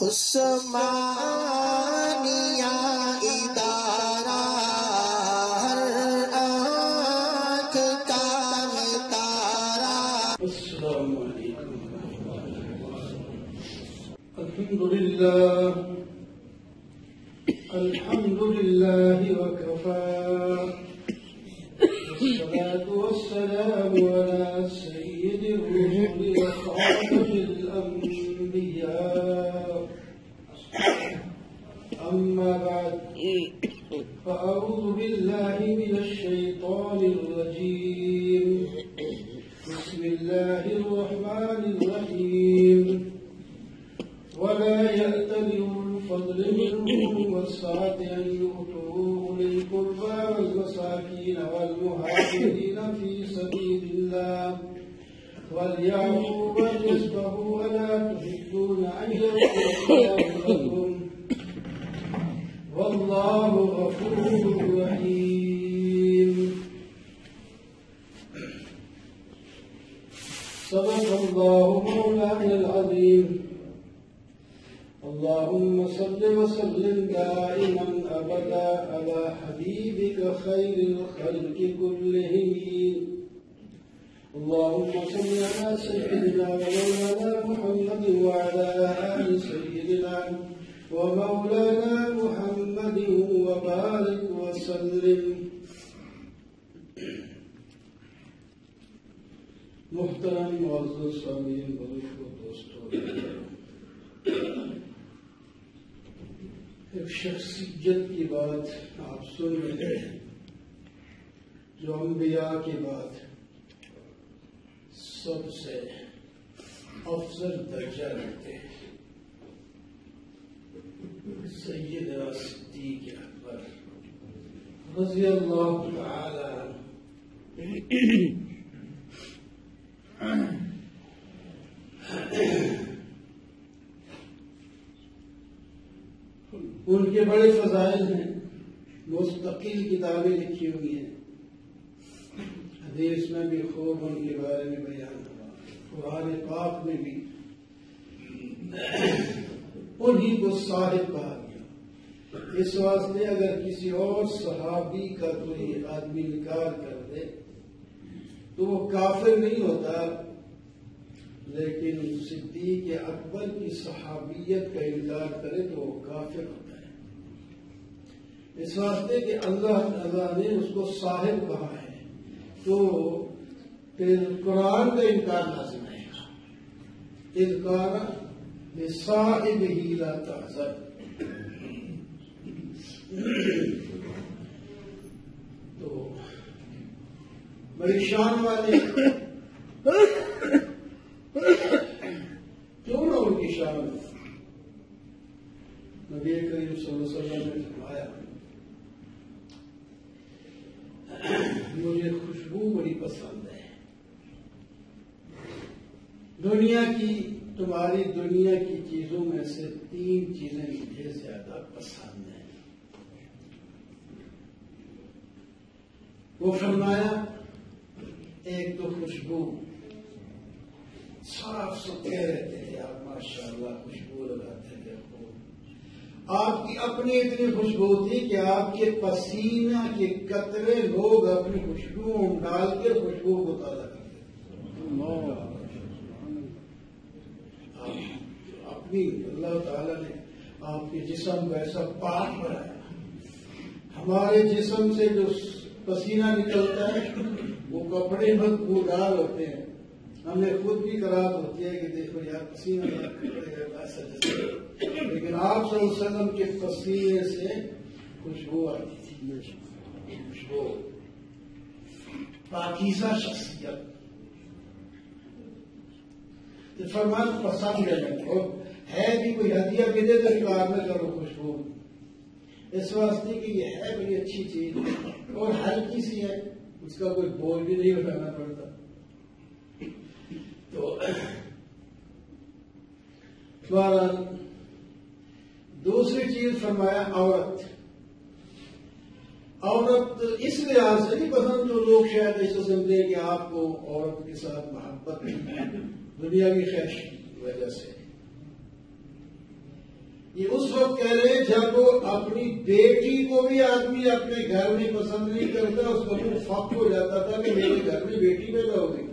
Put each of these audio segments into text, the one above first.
عثمانیہ ادارہ ہر آنکھ کا تارا۔ السلام علیکم۔ الحمدللہ وکفى والصلاة والسلام على سيد الرسل وخاتم الأنبياء، أما بعد، فأعوذ بالله من الشيطان الرجيم، بسم الله الرحمن الرحيم، ولا يأتل الفضل منكم والسعة أن يؤتوا أولي القربى والمساكين والمهاجرين في سبيل الله وليعفوا وليصفحوا ألا تحبون أن يغفر الله لكم والله غفور رحيم۔ صدق الله مولانا العظيم۔ اللهم صل وسلم دائما أبدا على حبيبك خير الخلق كلهم، اللهم صل على سيدنا ومولانا محمد وعلى آل سيدنا ومولانا محمد وبارك وسلم۔ محترم معزز سامعین، بزرگ دوستوں، ایک شخصیت کی بات آپ سن رہے ہیں جو انبیاء کے بعد سب سے افضل درجہ رکھتے ہیں، سیدنا صدیق اکبر رضی اللہ تعالی عنہ۔ ان کے بڑے فضائل ہیں، مستقل کتابیں لکھی ہوئی ہیں، حدیث میں بھی خوب ان کے بارے میں بیان ہوا، قرآن پاک میں بھی انہی کو صاحب کہا گیا۔ اس واسطے اگر کسی اور صحابی کا کوئی آدمی انکار کر دے تو وہ کافر نہیں ہوتا، لیکن صدیق اکبر کی صحابیت کا انکار کرے تو وہ کافر ہوتا ہے، اس واسطے کہ اللہ تعالیٰ نے اس کو صاحب کہا ہے، تو پھر قرآن کا انکار لازم ہے۔ اذکار بصاحبہ لا تحزن، تو بڑی شان والے کیوں نہ ان کی شان نبی کریم صلی اللہ علیہ وسلم نے فرمایا، مجھے خوشبو بڑی پسند ہے، تمہاری دنیا کی چیزوں میں سے 3 چیزیں مجھے زیادہ پسند ہیں۔ وہ فرمایا، ایک تو خوشبو، صاف ستھرے رہتے تھے آپ، ماشاءاللہ خوشبو لگاتے تھے خوب، آپ کی اپنی اتنی خوشبو تھی کہ آپ کے پسینہ کے قطرے لوگ اپنی خوشبو ڈال کے خوشبو کو تازہ کرتے تھے۔ اپنی اللہ تعالیٰ نے آپ کے جسم کو ایسا پاک بنایا، ہمارے جسم سے جو پسینہ نکلتا ہے وہ کپڑے بدبودار ہوتے ہیں، ہمیں خود بھی قرار ہوتی ہے کہ دیکھو یار پسینہ ایسا جیسے، لیکن آپ صلی اللہ علیہ وسلم کے پسینے سے خوشبو آتی تھی، خوشبو، پاکیزہ شخصیت۔ فرمان پسند ہے بھی کوئی ہدیہ بھی دے تو انکار نہ کرو خوشبو، اس واسطے کہ یہ ہے بڑی اچھی چیز اور ہلکی سی ہے، اس کا کوئی بول بھی نہیں اٹھانا پڑتا۔ تو بہرحال دوسری چیز فرمایا عورت اس لحاظ سے نہیں پسند جو لوگ شاید ایسے سمجھتے ہیں کہ آپ کو عورت کے ساتھ محبت نہیں ہے دنیاوی خواہش کی وجہ سے، یہ اس وقت کہہ رہے ہیں جب وہ اپنی بیٹی کو بھی آدمی اپنے گھر میں پسند نہیں کرتا، اس کا منہ فخر ہو جاتا تھا کہ میرے گھر میں بیٹی پیدا ہو گئی،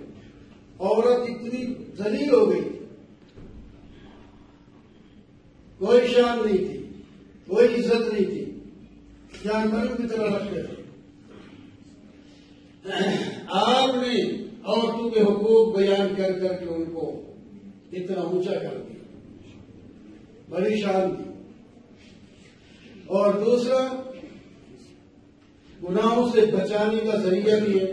عورت اتنی ذلیل ہو گئی، کوئی شان نہیں تھی، کوئی عزت نہیں تھی، جانوروں کی طرح رکھتے تھے۔ آپ نے عورتوں کے حقوق بیان کر کر کے ان کو اتنا اونچا کر دیا، بڑی شان دی۔ اور دوسرا، گناہوں سے بچانے کا ذریعہ بھی ہے۔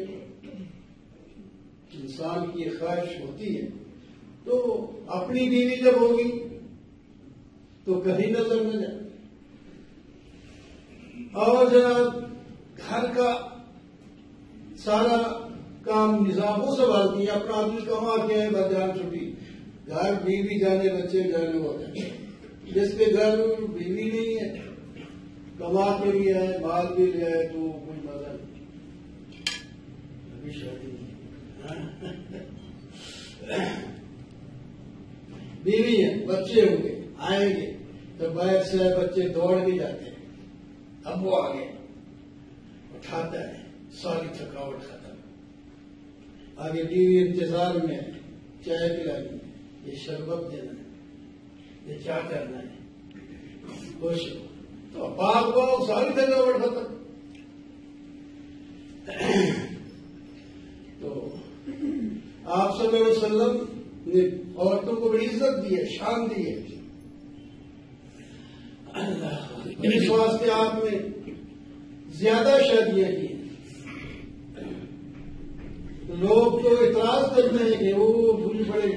انسان کی خواہش ہوتی ہے تو اپنی بیوی جب ہوگی تو کہیں نظر نہ جائے، اور جناب گھر کا سارا کام نظام وہ سنبھالتی ہے، اپنا آدمی کما کے ہے بس جان چھٹی، گھر بیوی جانے بچے جانے ہوتے ہیں۔ جس کے گھر بیوی نہیں ہے، کما کے بھی ہے، مال بھی لے آئے تو کوئی مزہ نہیں، ابھی شادی نہیں، بیوی ہے، بچے ہوں گے، آئیں گے تو باہر سے بچے دوڑ بھی جاتے ہیں، اب وہ آگے اٹھاتا ہے، ساری تھکاوٹ ختم، آگے بیوی انتظار میں ہے، چائے پلانی، یہ شربت دینا ہے، یہ کیا کرنا ہے، خوش ہو تو باغ باغ ساری تھکاوٹ ختم۔ تو آپ صلی اللہ علیہ وسلم نے عورتوں کو بڑی عزت دی ہے، شان دی ہے، اس واسطے آپ نے زیادہ شادیاں کی۔ لوگ تو اعتراض کرتے ہیں کہ وہ بھول پڑے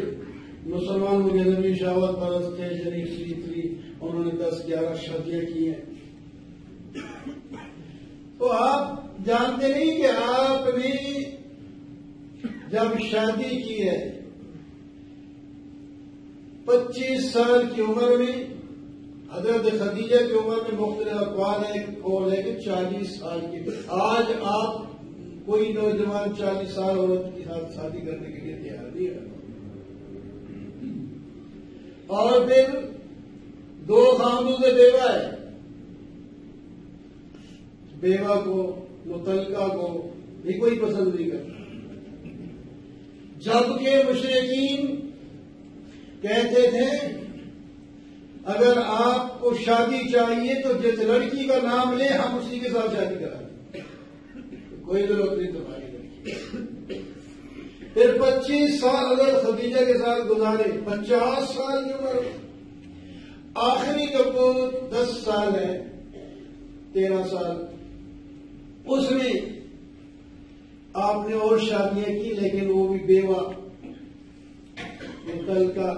مسلمان ہو گئے، نبی شہوت پرست تھے، شریف تھی، انہوں نے 10-11 شادیاں کی ہیں۔ تو آپ جانتے نہیں کہ آپ نے جب شادی کی ہے 25 سال کی عمر میں، حضرت خدیجہ کی عمر میں مختلف اقوال ہے، قول ہے کہ 40 سال کی، آج آپ کوئی نوجوان 40 سال عورت کے ساتھ شادی کرنے کے لیے تیار نہیں ہے۔ اور پھر 2 خاندوں سے بیوہ ہے، بیوہ کو متعلقہ کو بھی کوئی پسند نہیں کرتا، جبکہ مشرکین کہتے تھے اگر آپ کو شادی چاہیے تو جس لڑکی کا نام لے ہم اسی کے ساتھ شادی کرائیں، کوئی ضرورت نہیں تمہاری لڑکی۔ پھر 25 سال اگر خدیجہ کے ساتھ گزارے، 50 سال کی عمر، آخری کپور 10 سال ہے، 13 سال، اس میں آپ نے اور شادیاں کی لیکن وہ بھی بیوہ متعلقہ،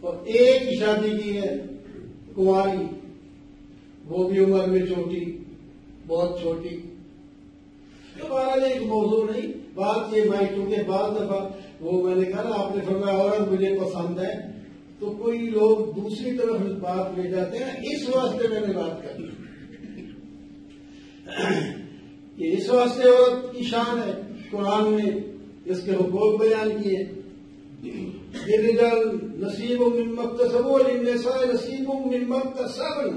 اور ایک ہی شادی کی ہے کنواری، وہ بھی عمر میں چھوٹی، بہت چھوٹی۔ تو بہرحال ایک موضوع نہیں، بات یہ میں کیونکہ بعض دفعہ وہ میں نے کہا نا، آپ نے فرمایا عورت مجھے پسند ہے تو کوئی لوگ دوسری طرف بات لے جاتے ہیں، اس واسطے میں نے بات کر دی کہ اس واسطے عورت کی شان ہے، قرآن نے اس کے حقوق بیان کیے۔ للرجال نصیب مما اکتسبوا وللنساء نصیب مما اکتسبن،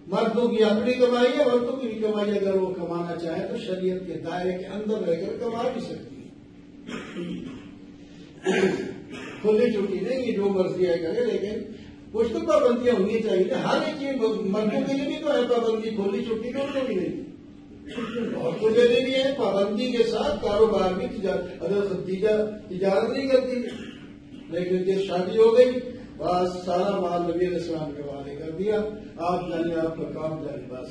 مردوں کی اپنی کمائی ہے، عورتوں کی بھی کمائی، اگر وہ کمانا چاہے تو شریعت کے دائرے کے اندر رہ کر کما بھی سکتی ہے، کھلی چھٹی نہیں کہ جو مرضی ہے کرے، لیکن کچھ تو پابندیاں ہونی چاہیے، ہر ایک چیز مردوں کے لیے بھی تو ہے پابندی، کھلی چھٹی تو بھی نہیں، عورتوں کے لیے بھی ہے پابندی کے ساتھ کاروبار بھی، اگر خدیجہ تجارت نہیں کرتی لیکن جب شادی ہو گئی بس سارا مال نبی علیہ السلام کے حوالے کر دیا، آپ جانے آپ کا کام جانے بس۔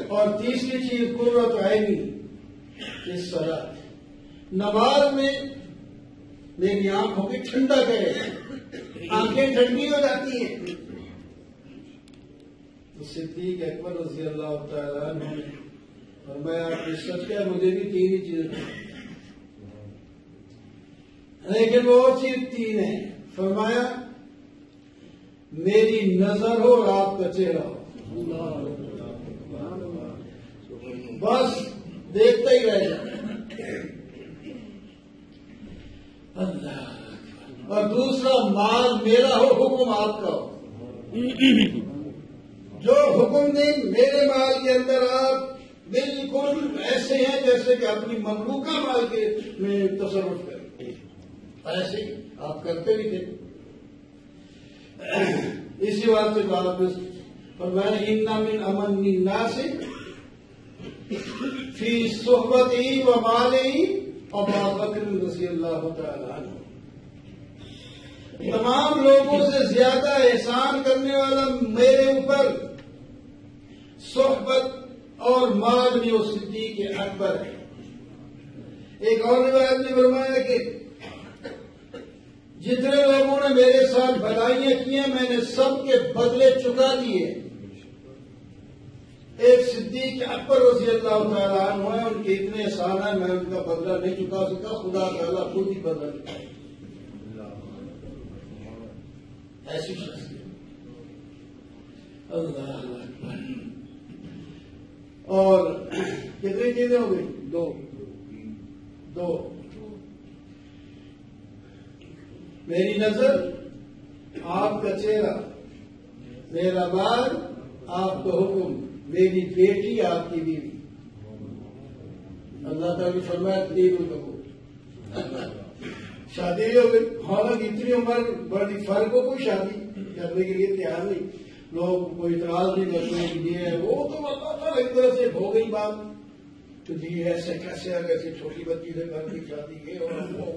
اور تیسری چیز قرۃ عینی، اس طرح نماز میں میری آنکھوں کی ٹھنڈا کرے، آنکھیں ٹھنڈی ہو جاتی ہیں۔ تو صدیق اکبر رضی اللہ تعالیٰ عنہ نے فرمایا کہ سچ کیا مجھے بھی 3 ہی چیزیں، لیکن وہ اور چیز 3 ہے، فرمایا میری نظر ہو اور آپ کا چہرہ ہو، بس دیکھتا ہی رہ جائے۔ اللہ، اور دوسرا مال میرا ہو، حکم آپ کا ہو. جو حکم دیں میرے مال کے اندر آپ بالکل ایسے ہیں جیسے کہ اپنی مملوکہ مال کے میں تصرف کریں، ایسے ہی آپ کرتے بھی تھے. اسی بات سے آپ فرمایا ان من امن الناس فی صحبتی و مالی ابا بکر رضی اللہ تعالی عنہ. تمام لوگوں سے زیادہ احسان کرنے والا میرے اوپر صحبت اور مال میں وہ صدیق اکبر ہے. ایک اور روایت نے فرمایا کہ جتنے لوگوں نے میرے ساتھ بھلائیاں کی ہیں میں نے سب کے بدلے چکا دیے. ایک صدیق اکبر رضی اللہ تعالیٰ عنہ ہیں، ان کے اتنے احسان ہیں میں ان کا بدلہ نہیں چکا سکا، خدا تعالیٰ خود ہی بدلہ چکائے. ایسی شخصیت اللہ اکبر. اور کتنی چیزیں ہو گئی؟ دو. میری نظر، آپ کا چہرہ، میرا مال، آپ کا حکم، میری بیٹی، آپ کی بیوی. اللہ تعالیٰ نے فرمایا دین القبول. شادی ہو گئی. حالانکہ اتنی عمر بڑی فرق ہو، کوئی شادی کرنے کے لیے تیار نہیں، لوگ کوئی اعتراض نہیں کرتے کہ یہ وہ تو اللہ تعالیٰ ایک طرح سے ہو گئی بات. تو جی ایسے کیسے ایسے چھوٹی بچی سے گھر کی شادی ہے اور وہ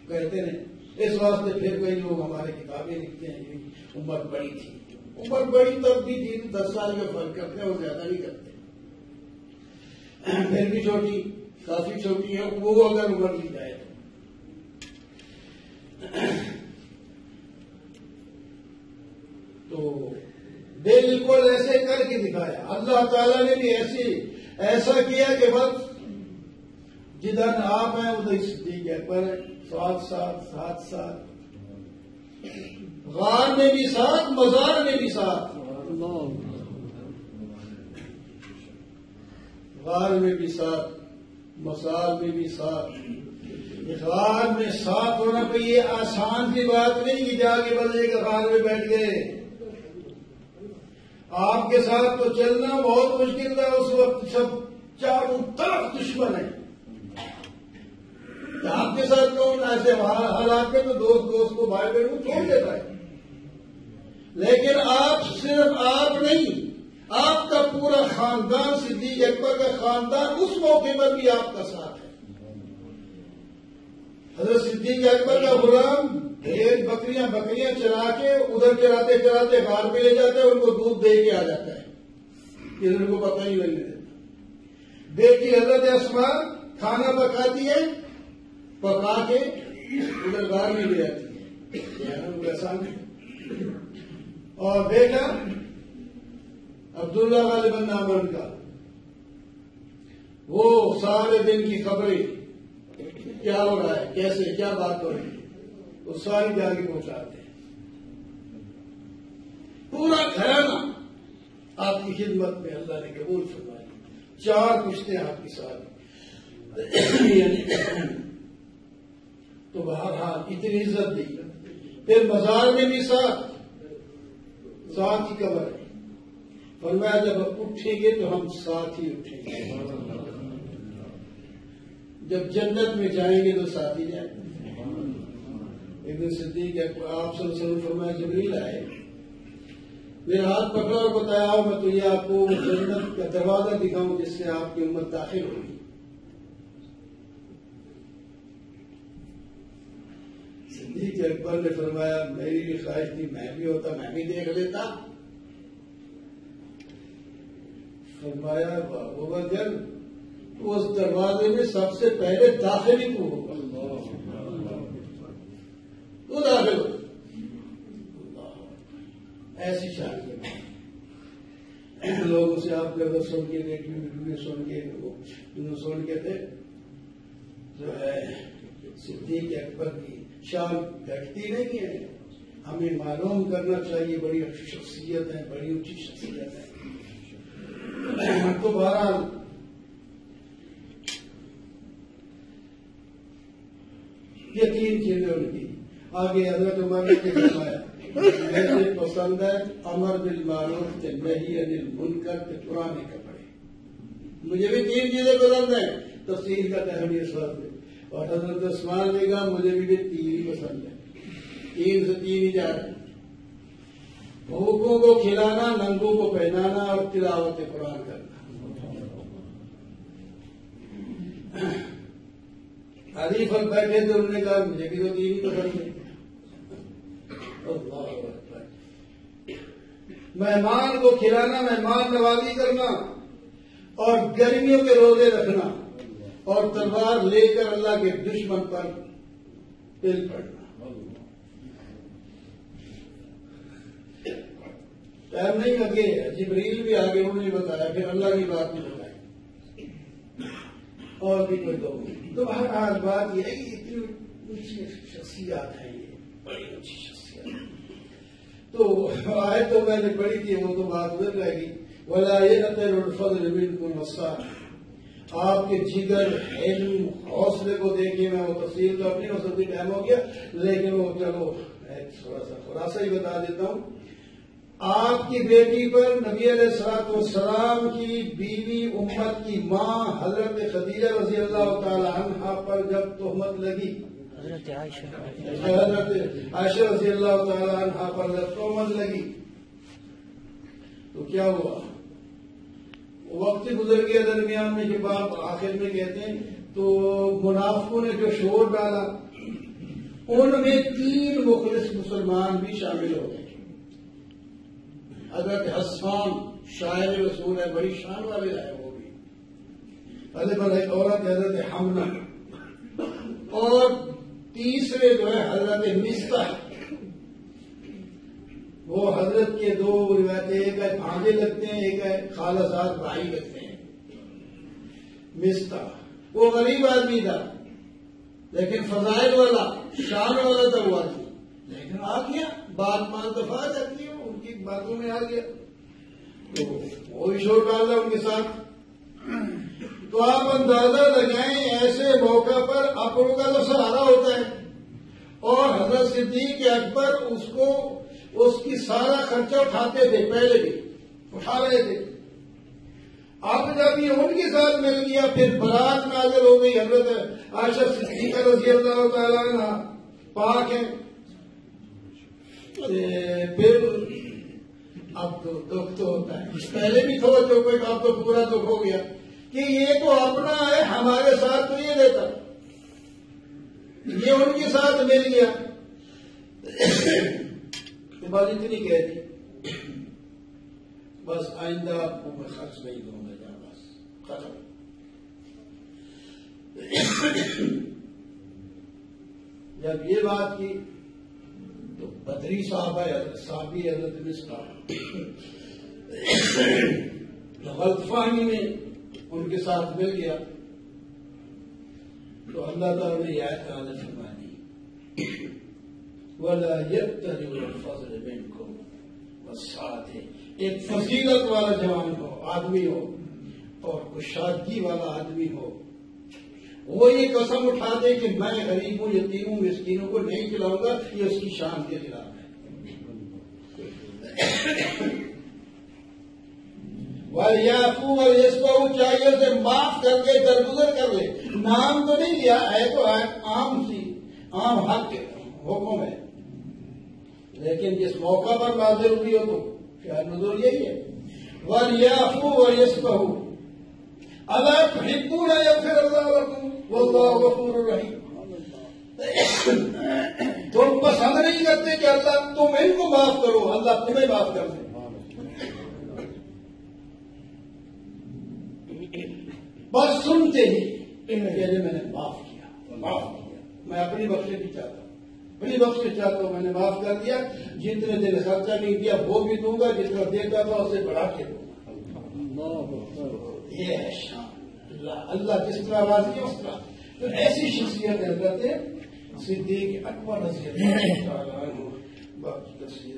کہتے ہیں. اس واسطے پھر کوئی لوگ ہمارے کتابیں لکھتے ہیں کہ عمر بڑی تھی. عمر بڑی تب بھی تھی، 10 سال کا فرق کرتے ہیں اور زیادہ نہیں کرتے. پھر بھی چھوٹی، کافی چھوٹی ہے وہ اگر عمر لی جائے تو بالکل ایسے کر کے دکھایا. اللہ تعالیٰ نے بھی ایسا کیا کہ بس جدھر آپ ہیں ادھر صدیق اکبر ہے. ساتھ غار میں بھی ساتھ، مزار میں بھی ساتھ. غار میں بھی ساتھ، مزار میں بھی ساتھ. غار میں ساتھ ہونا کوئی یہ آسان سی بات نہیں کہ جا کے بس ایک غار میں بیٹھ گئے. آپ کے ساتھ تو چلنا بہت مشکل تھا. اس وقت سب چاروں طرف دشمن ہیں. آپ کے ساتھ کون ایسے حالات میں تو دوست کو بھائی بہن چھوڑ دیتا ہے. لیکن آپ صرف آپ نہیں، آپ کا پورا خاندان، صدیق اکبر کا خاندان اس موقع پر بھی آپ کا ساتھ ہے. حضرت صدیق اکبر کا غلام ڈھیر بکریاں چلا کے ادھر چراتے چراتے غار پہ لے جاتا ہے، ان کو دودھ دے کے آ جاتا ہے، کسی کو پتہ نہیں لگنے دیتا. بیٹی حضرت اسماء کھانا پکاتی ہے، پکا کے ادھر غار میں لے جاتی ہے. اور بیٹا عبداللہ غالباً نام ان کا، وہ سارے دن کی خبریں کیا ہو رہا ہے، کیسے کیا بات ہو رہی ہے، وہ ساری جا کے پہنچاتے ہیں. پورا گھرانہ آپ کی خدمت میں اللہ نے قبول فرمائی. 4 پشتے آپ کی ساتھ تو بہرحال اتنی عزت دی. پھر مزار میں بھی ساتھ ہی قبر ہے. فرمایا جب اٹھیں گے تو ہم ساتھ ہی اٹھیں گے، جب جنت میں جائیں گے تو ساتھ ہی جائیں گے. ایک دن صدیق آپ صلی اللہ علیہ وسلم فرمایا جبریل آئے، میرا ہاتھ پکڑا اور بتایا میں تو یہ آپ کو جنت کا دروازہ دکھاؤں جس سے آپ کی امت داخل ہوگی. صدیق اکبر نے فرمایا میری بھی خواہش تھی میں بھی ہوتا، میں بھی دیکھ لیتا. فرمایا بابا جن اس دروازے میں سب سے پہلے داخل ہی تو ہوگا، تو داخل ہو. ایسی شادی لوگ اسے آپ کے اگر سن کے دیکھنے سن کے تھے جو ہے صدیق اکبر کی شان گھٹتی نہیں ہے. ہمیں معلوم کرنا چاہیے بڑی شخصیت ہے، بڑی اونچی شخصیت ہے. تو بہرحال یہ 3 چیزیں ان کی. آگے حضرت عمر نے فرمایا مجھے پسند ہے امر بالمعروف نہی عن المنکر کے پرانے کپڑے. مجھے بھی 3 چیزیں پسند ہیں. تفصیل کا تحریر ساتھ میں. اور حضرت عثمان نے کہا مجھے بھی 3 ہی پسند ہے. 3 سے 3 ہی جا رہے. بھوکوں کو کھلانا, ننگوں کو پہنانا اور تلاوت قرآن کرنا. حریف بیٹھے تو انہوں نے کہا مجھے بھی تو 3 ہی پسند ہے. اللہ اکبر. مہمان کو کھلانا, مہمان نوازی کرنا, اور گرمیوں کے روزے رکھنا, اور تلوار لے کر اللہ کے دشمن پر پل پڑنا. ٹائم نہیں لگے, جبریل بھی آگے انہوں نے بتایا, پھر اللہ کی بات نہیں بتائی, اور بھی کوئی تو بہرحال بات یہ ہے کہ اتنی اونچی شخصیات ہے, یہ بڑی اونچی شخصیات. تو آئے تو میں نے پڑھی تھی, وہ تو بات ادھر رہ گئی. وَلَا يَأْتَلُ الْفَضْلِ مِنْكُمْ وَالسَّعَةِ. آپ کے جگر, علم, حوصلے کو دیکھیے. میں وہ تفصیل تو اپنی ہو سکتی, ٹائم ہو گیا, لیکن وہ چلو تھوڑا سا خلاصہ ہی بتا دیتا ہوں. آپ کی بیٹی پر نبی علیہ الصلوۃ والسلام کی بیوی, امت کی ماں حضرت خدیجہ رضی اللہ تعالی عنہا پر جب تہمت لگی, حضرت عائشہ رضی اللہ تعالی عنہا پر جب تہمت لگی, تو کیا ہوا؟ وقت گزر گیا درمیان میں کے بعد آخر میں کہتے ہیں تو منافقوں نے جو شور ڈالا, ان میں 3 مخلص مسلمان بھی شامل ہو گئے. حضرت حسان شاعر رسول ہے, بڑی شان والے ہے وہ بھی. ایک عورت حضرت حمنہ, اور تیسرے جو ہے حضرت مصطح. وہ حضرت کے 2 روایتیں, ایک ہے بھانجے لگتے ہیں, ایک ہے خالہ زاد بھائی لگتے ہیں. مصطح وہ غریب آدمی تھا, لیکن فضائل والا, شان والا تھا وہ آدمی, لیکن آ گیا, بات مان دفاع جاتی ہے, ان کی باتوں میں آ گیا, تو وہی شور ڈال رہا ان کے ساتھ. تو آپ اندازہ لگائیں ایسے موقع پر اپنوں کا تو سہارا ہوتا ہے, اور حضرت صدیق اکبر اس کی سارا خرچہ اٹھاتے تھے, پہلے بھی اٹھا رہے تھے. اب جب یہ ان کے ساتھ مل گیا, پھر برات نازل ہو گئی. حضرت عائشہ صدیقہ رضی اللہ تعالیٰ عنہ پاک ہیں, پھر اب تو دکھ تو ہوتا ہے. پہلے بھی تھوڑا چوکے, اب تو پورا دکھ ہو گیا کہ یہ تو اپنا ہے, ہمارے ساتھ تو یہ رہتا, یہ ان کے ساتھ مل گیا. بات اتنی کہہ دی, بس آئندہ آپ کو میں خرچ نہیں دوں گا, بس ختم. جب یہ بات کی تو بدری صحابی حضرت مصطح غلط فہمی میں ان کے ساتھ مل گیا, تو اللہ تعالیٰ نے یہ آیت نازل فرما دی, وَلَا يَبْتَغِي الْفَضْلَ مِنْكُمْ وَالسَّعَةِ. ایک فضیلت والا جوان ہو, آدمی ہو, اور کشادگی والا آدمی ہو, وہ یہ قسم اٹھا دے کہ میں غریب ہوں, یتیم ہوں, مسکینوں کو نہیں کھلاؤں گا, یہ اس کی شان کے خلاف ہے. وَلْيَعْفُوا وَلْيَصْفَحُوا, چاہیے اسے معاف کر کے درگزر کر لے. نام تو نہیں لیا ہے, تو عام حق حکم ہے, لیکن جس موقع پر نازل ہوئی ہو تو شاید نزول یہی ہے. وَلْيَعْفُوا وَلْيَصْفَحُوا أَلَا تُحِبُّونَ أَن يَغْفِرَ اللَّهُ لَكُمْ وَاللَّهُ غَفُورٌ رَحِيمٌ. تم پسند نہیں کرتے کہ اللہ تم ان کو معاف کرو, اللہ تمہیں معاف کر دے. بس سنتے ہی میں نے معاف کیا. میں اپنی بخشش نہیں چاہتا, اپنی بخشش چاہتا ہوں, میں نے معاف کر دیا. جتنے دن خرچہ نہیں دیا وہ بھی دوں گا, جتنا دیتا تھا اسے بڑھا کے دوں گا. یہ ہے شان. اللہ جس طرح راضی ہے اس طرح. تو ایسی شخصیت حضرت صدیق اکبر رضی اللہ تعالیٰ عنہ. باقی تفصیل